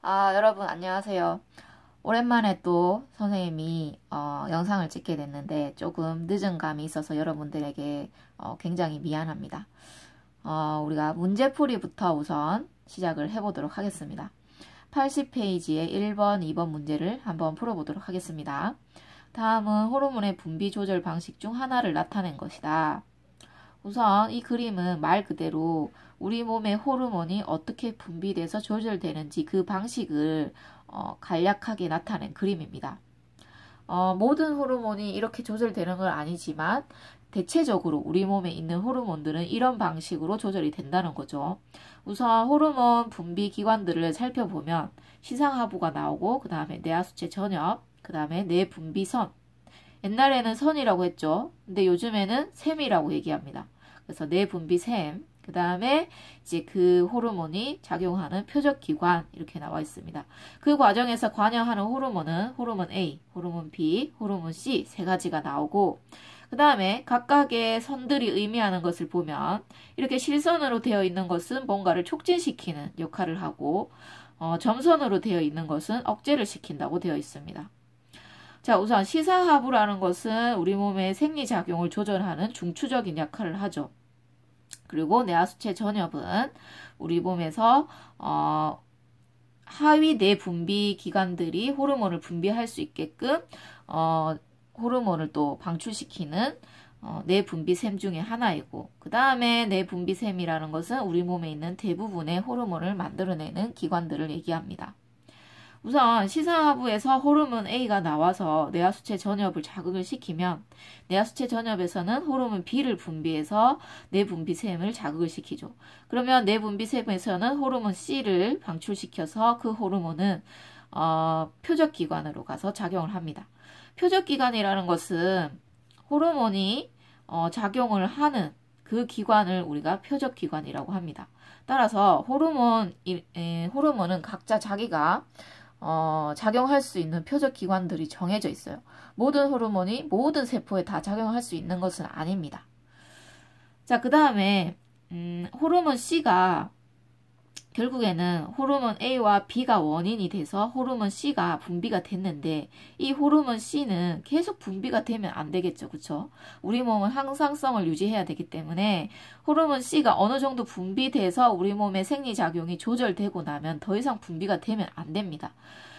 여러분 안녕하세요. 오랜만에 또 선생님이 영상을 찍게 됐는데 조금 늦은 감이 있어서 여러분들에게 굉장히 미안합니다. 우리가 문제풀이부터 우선 시작을 해보도록 하겠습니다. 80페이지의 1번, 2번 문제를 한번 풀어보도록 하겠습니다. 다음은 호르몬의 분비 조절 방식 중 하나를 나타낸 것이다. 우선 이 그림은 말 그대로 우리 몸의 호르몬이 어떻게 분비돼서 조절되는지 그 방식을 간략하게 나타낸 그림입니다. 모든 호르몬이 이렇게 조절되는 건 아니지만 대체적으로 우리 몸에 있는 호르몬들은 이런 방식으로 조절이 된다는 거죠. 우선 호르몬 분비 기관들을 살펴보면 시상하부가 나오고 그 다음에 뇌하수체 전엽, 그 다음에 뇌분비선. 옛날에는 선이라고 했죠. 근데 요즘에는 샘이라고 얘기합니다. 그래서 뇌분비샘, 그 다음에 이제 그 호르몬이 작용하는 표적기관 이렇게 나와 있습니다. 그 과정에서 관여하는 호르몬은 호르몬 A, 호르몬 B, 호르몬 C 세 가지가 나오고 그 다음에 각각의 선들이 의미하는 것을 보면 이렇게 실선으로 되어 있는 것은 뭔가를 촉진시키는 역할을 하고 점선으로 되어 있는 것은 억제를 시킨다고 되어 있습니다. 자, 우선 시사하부라는 것은 우리 몸의 생리작용을 조절하는 중추적인 역할을 하죠. 그리고 뇌하수체 전엽은 우리 몸에서 하위 뇌분비 기관들이 호르몬을 분비할 수 있게끔 호르몬을 또 방출시키는 뇌분비샘 중에 하나이고 그 다음에 뇌분비샘이라는 것은 우리 몸에 있는 대부분의 호르몬을 만들어내는 기관들을 얘기합니다. 우선 시사하부에서 호르몬 A가 나와서 뇌하수체 전엽을 자극을 시키면 뇌하수체 전엽에서는 호르몬 B를 분비해서 뇌분비샘을 자극을 시키죠. 그러면 뇌분비샘에서는 호르몬 C를 방출시켜서 그 호르몬은 표적기관으로 가서 작용을 합니다. 표적기관이라는 것은 호르몬이 작용을 하는 그 기관을 우리가 표적기관이라고 합니다. 따라서 호르몬은 각자 자기가 작용할 수 있는 표적 기관들이 정해져 있어요. 모든 호르몬이 모든 세포에 다 작용할 수 있는 것은 아닙니다. 자, 그 다음에 호르몬 C가 결국에는 호르몬 A와 B가 원인이 돼서 호르몬 C가 분비가 됐는데 이 호르몬 C는 계속 분비가 되면 안 되겠죠. 그쵸? 우리 몸은 항상성을 유지해야 되기 때문에 호르몬 C가 어느 정도 분비돼서 우리 몸의 생리작용이 조절되고 나면 더 이상 분비가 되면 안 됩니다.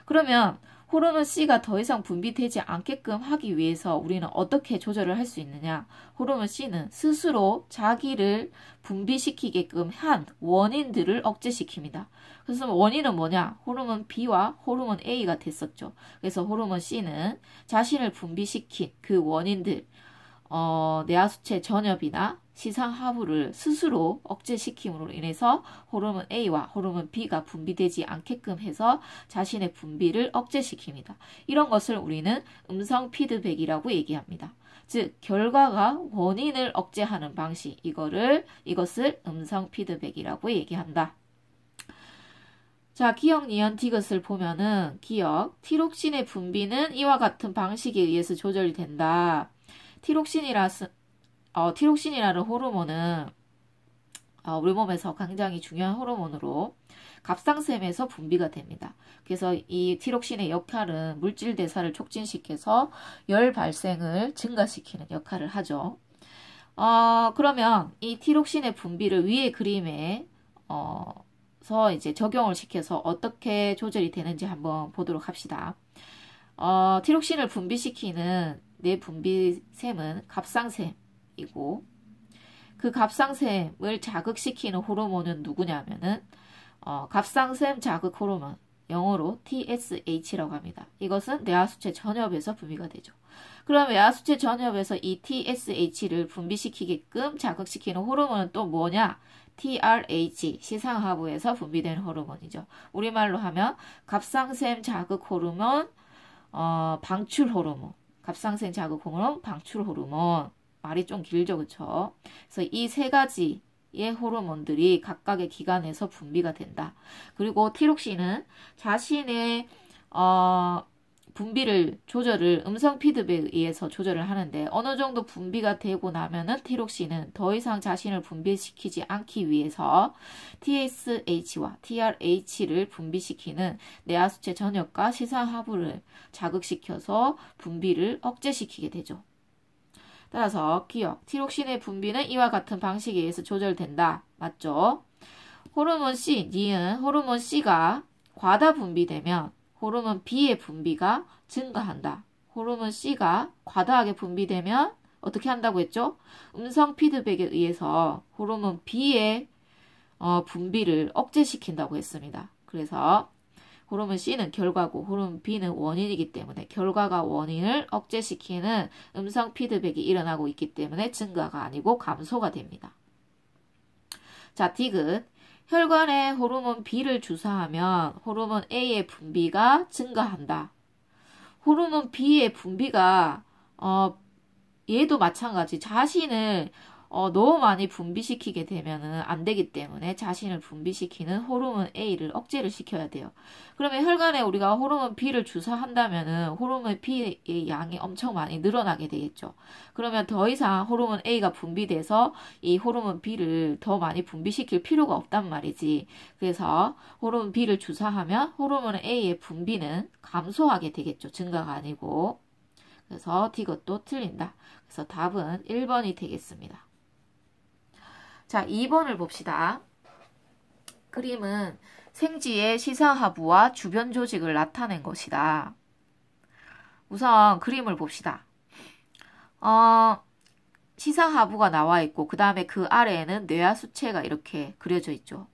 그러면 호르몬 C가 더 이상 분비되지 않게끔 하기 위해서 우리는 어떻게 조절을 할 수 있느냐? 호르몬 C는 스스로 자기를 분비시키게끔 한 원인들을 억제시킵니다. 그래서 원인은 뭐냐? 호르몬 B와 호르몬 A가 됐었죠. 그래서 호르몬 C는 자신을 분비시킨 그 원인들, 뇌하수체 전엽이나 시상하부를 스스로 억제시킴으로 인해서 호르몬 A와 호르몬 B가 분비되지 않게끔 해서 자신의 분비를 억제시킵니다. 이런 것을 우리는 음성 피드백이라고 얘기합니다. 즉 결과가 원인을 억제하는 방식 이것을 음성 피드백이라고 얘기한다. 자, 기억 니은 디귿을 보면은 기억 티록신의 분비는 이와 같은 방식에 의해서 조절이 된다. 티록신이라는 호르몬은 우리 몸에서 굉장히 중요한 호르몬으로 갑상샘에서 분비가 됩니다. 그래서 이 티록신의 역할은 물질 대사를 촉진시켜서 열 발생을 증가시키는 역할을 하죠. 그러면 이 티록신의 분비를 위의 그림에 이제 적용을 시켜서 어떻게 조절이 되는지 한번 보도록 합시다. 티록신을 분비시키는 뇌분비샘은 갑상샘이고 그 갑상샘을 자극시키는 호르몬은 누구냐면은 갑상샘 자극 호르몬 영어로 TSH라고 합니다. 이것은 뇌하수체 전엽에서 분비가 되죠. 그럼 뇌하수체 전엽에서 이 TSH를 분비시키게끔 자극시키는 호르몬은 또 뭐냐? TRH 시상하부에서 분비되는 호르몬이죠. 우리말로 하면 갑상샘 자극 호르몬, 방출 호르몬, 갑상샘 자극 호르몬, 방출 호르몬. 말이 좀 길죠, 그쵸? 그래서 이 세 가지의 호르몬들이 각각의 기관에서 분비가 된다. 그리고 티록신은 자신의 분비를 조절을 음성 피드백에 의해서 조절을 하는데 어느 정도 분비가 되고 나면은 티록신은 더 이상 자신을 분비시키지 않기 위해서 TSH와 TRH를 분비시키는 뇌하수체 전역과 시상하부를 자극시켜서 분비를 억제시키게 되죠. 따라서 기억, 티록신의 분비는 이와 같은 방식에 의해서 조절된다. 맞죠? 호르몬 C, 니은 호르몬 C가 과다 분비되면 호르몬 B의 분비가 증가한다. 호르몬 C가 과다하게 분비되면 어떻게 한다고 했죠? 음성 피드백에 의해서 호르몬 B의 분비를 억제시킨다고 했습니다. 그래서 호르몬 C는 결과고 호르몬 B는 원인이기 때문에 결과가 원인을 억제시키는 음성 피드백이 일어나고 있기 때문에 증가가 아니고 감소가 됩니다. 자, 디귿. 혈관에 호르몬 B를 주사하면 호르몬 A의 분비가 증가한다. 호르몬 B의 분비가 얘도 마찬가지 자신을 너무 많이 분비시키게 되면은 안 되기 때문에 자신을 분비시키는 호르몬 A를 억제를 시켜야 돼요. 그러면 혈관에 우리가 호르몬 B를 주사한다면은 호르몬 B의 양이 엄청 많이 늘어나게 되겠죠. 그러면 더 이상 호르몬 A가 분비돼서 이 호르몬 B를 더 많이 분비시킬 필요가 없단 말이지. 그래서 호르몬 B를 주사하면 호르몬 A의 분비는 감소하게 되겠죠. 증가가 아니고. 그래서 이것도 틀린다. 그래서 답은 1번이 되겠습니다. 자, 2번을 봅시다. 그림은 생쥐의 시상하부와 주변 조직을 나타낸 것이다. 우선 그림을 봅시다. 시상하부가 나와 있고 그 다음에 그 아래에는 뇌하수체가 이렇게 그려져 있죠.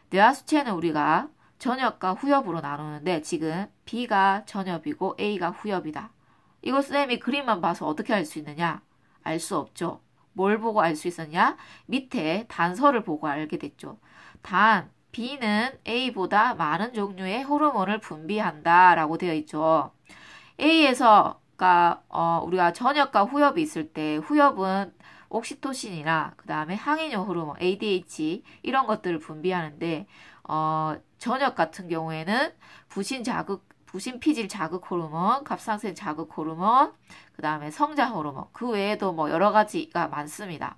뇌하수체는 우리가 전엽과 후엽으로 나누는데 지금 B가 전엽이고 A가 후엽이다. 이거 쌤이 그림만 봐서 어떻게 알 수 있느냐? 알 수 없죠. 뭘 보고 알 수 있었냐? 밑에 단서를 보고 알게 됐죠. 단, B는 A보다 많은 종류의 호르몬을 분비한다 라고 되어 있죠. A에서가 우리가 전엽과 후엽이 있을 때 후엽은 옥시토신이나 그 다음에 항이뇨 호르몬, ADH 이런 것들을 분비하는데 전엽 같은 경우에는 부신 피질 자극 호르몬, 갑상선 자극 호르몬, 그 다음에 성장 호르몬, 그 외에도 뭐 여러 가지가 많습니다.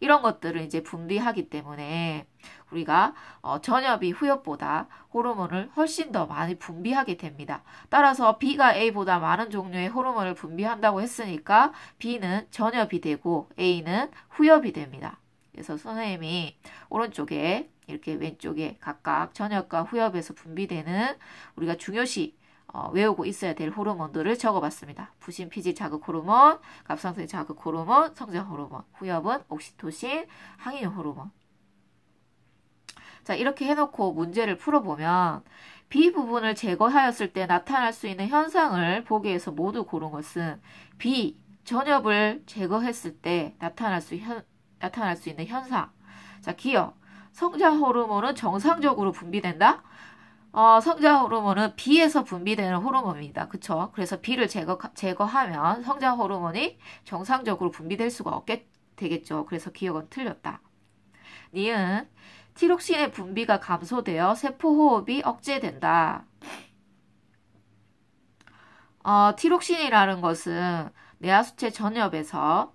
이런 것들을 이제 분비하기 때문에 우리가 전엽이 후엽보다 호르몬을 훨씬 더 많이 분비하게 됩니다. 따라서 B가 A보다 많은 종류의 호르몬을 분비한다고 했으니까 B는 전엽이 되고 A는 후엽이 됩니다. 그래서 선생님이 오른쪽에 이렇게 왼쪽에 각각 전엽과 후엽에서 분비되는 우리가 중요시 외우고 있어야 될 호르몬들을 적어봤습니다. 부신 피질 자극 호르몬, 갑상선 자극 호르몬, 성장 호르몬, 후엽은 옥시토신, 항이뇨 호르몬. 자, 이렇게 해놓고 문제를 풀어보면 B 부분을 제거하였을 때 나타날 수 있는 현상을 보기에서 모두 고른 것은 B, 전엽을 제거했을 때 나타날 수 있는 현상. 자, 기억. 성장 호르몬은 정상적으로 분비된다? 성장 호르몬은 B에서 분비되는 호르몬입니다. 그쵸? 그래서 B를 제거하면 성장 호르몬이 정상적으로 분비될 수가 없게 되겠죠. 그래서 기억은 틀렸다. 니은 티록신의 분비가 감소되어 세포호흡이 억제된다. 티록신이라는 것은 뇌하수체 전엽에서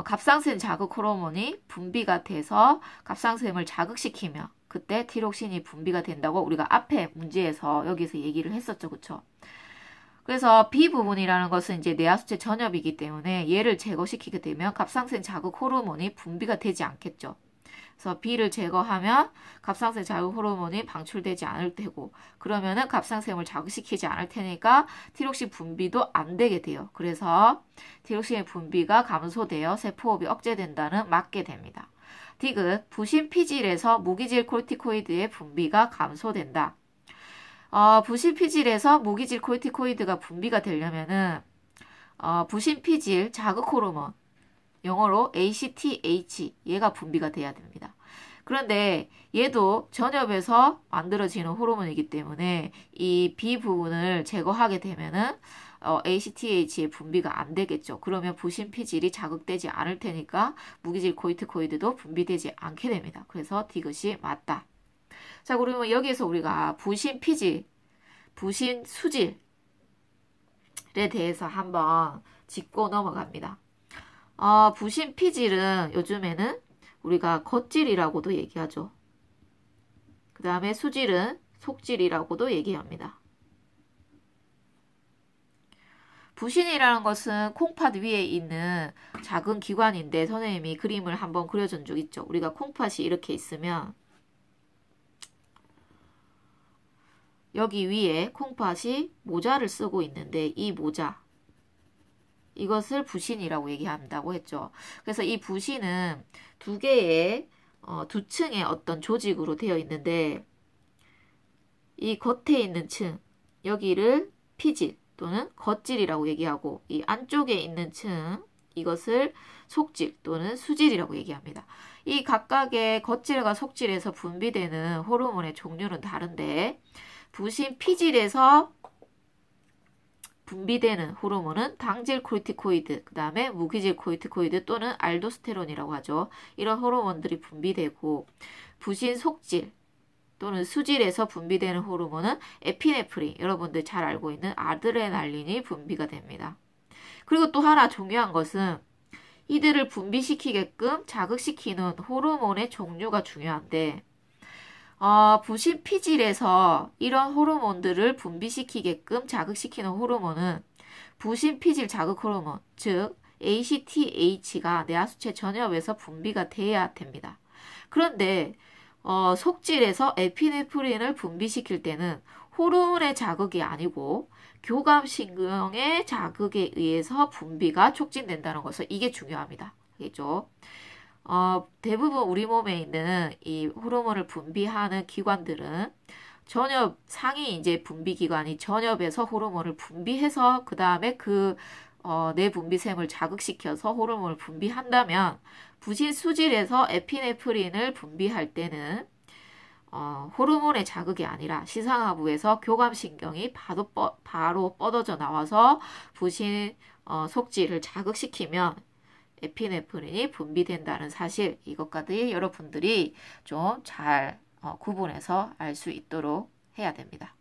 갑상선 자극 호르몬이 분비가 돼서 갑상선을 자극시키며 그때 티록신이 분비가 된다고 우리가 앞에 문제에서 여기서 얘기를 했었죠. 그쵸? 그래서 B 부분이라는 것은 이제 뇌하수체 전엽이기 때문에 얘를 제거시키게 되면 갑상선 자극 호르몬이 분비가 되지 않겠죠. 그래서 B를 제거하면 갑상선 자극 호르몬이 방출되지 않을 테고 그러면은 갑상선을 자극시키지 않을 테니까 티록신 분비도 안 되게 돼요. 그래서 티록신의 분비가 감소되어 세포호흡이 억제된다는 맞게 됩니다. 디귿, 부신 피질에서 무기질 코르티코이드의 분비가 감소된다. 부신 피질에서 무기질 코르티코이드가 분비가 되려면은 부신 피질 자극 호르몬 영어로 ACTH 얘가 분비가 돼야 됩니다. 그런데 얘도 전엽에서 만들어지는 호르몬이기 때문에 이 B 부분을 제거하게 되면은 ACTH의 분비가 안 되겠죠. 그러면 부신 피질이 자극되지 않을 테니까 무기질 코르티코이드도 분비되지 않게 됩니다. 그래서 디귿이 맞다. 자, 그러면 여기에서 우리가 부신 피질, 부신 수질 대해서 한번 짚고 넘어갑니다. 부신 피질은 요즘에는 우리가 겉질이라고도 얘기하죠. 그 다음에 수질은 속질이라고도 얘기합니다. 부신이라는 것은 콩팥 위에 있는 작은 기관인데 선생님이 그림을 한번 그려준 적 있죠. 우리가 콩팥이 이렇게 있으면 여기 위에 콩팥이 모자를 쓰고 있는데 이 모자, 이것을 부신이라고 얘기한다고 했죠. 그래서 이 부신은 두 개의 두 층의 어떤 조직으로 되어 있는데 이 겉에 있는 층, 여기를 피질 또는 겉질이라고 얘기하고 이 안쪽에 있는 층, 이것을 속질 또는 수질이라고 얘기합니다. 이 각각의 겉질과 속질에서 분비되는 호르몬의 종류는 다른데 부신 피질에서 분비되는 호르몬은 당질 코르티코이드, 그 다음에 무기질 코르티코이드 또는 알도스테론이라고 하죠. 이런 호르몬들이 분비되고 부신 속질 또는 수질에서 분비되는 호르몬은 에피네프린, 여러분들 잘 알고 있는 아드레날린이 분비가 됩니다. 그리고 또 하나 중요한 것은 이들을 분비시키게끔 자극시키는 호르몬의 종류가 중요한데 부신 피질에서 이런 호르몬들을 분비시키게끔 자극시키는 호르몬은 부신 피질 자극 호르몬, 즉 ACTH가 뇌하수체 전엽에서 분비가 돼야 됩니다. 그런데 속질에서 에피네프린을 분비시킬 때는 호르몬의 자극이 아니고 교감신경의 자극에 의해서 분비가 촉진된다는 것을 이게 중요합니다. 알겠죠? 대부분 우리 몸에 있는 이 호르몬을 분비하는 기관들은 전엽, 상위 이제 분비기관이 전엽에서 호르몬을 분비해서 그 다음에 내분비샘을 자극시켜서 호르몬을 분비한다면 부신 수질에서 에피네프린을 분비할 때는 호르몬의 자극이 아니라 시상하부에서 교감신경이 바로 뻗어져 나와서 부신 속질을 자극시키면 에피네프린이 분비된다는 사실, 이것까지 여러분들이 좀 잘 구분해서 알 수 있도록 해야 됩니다.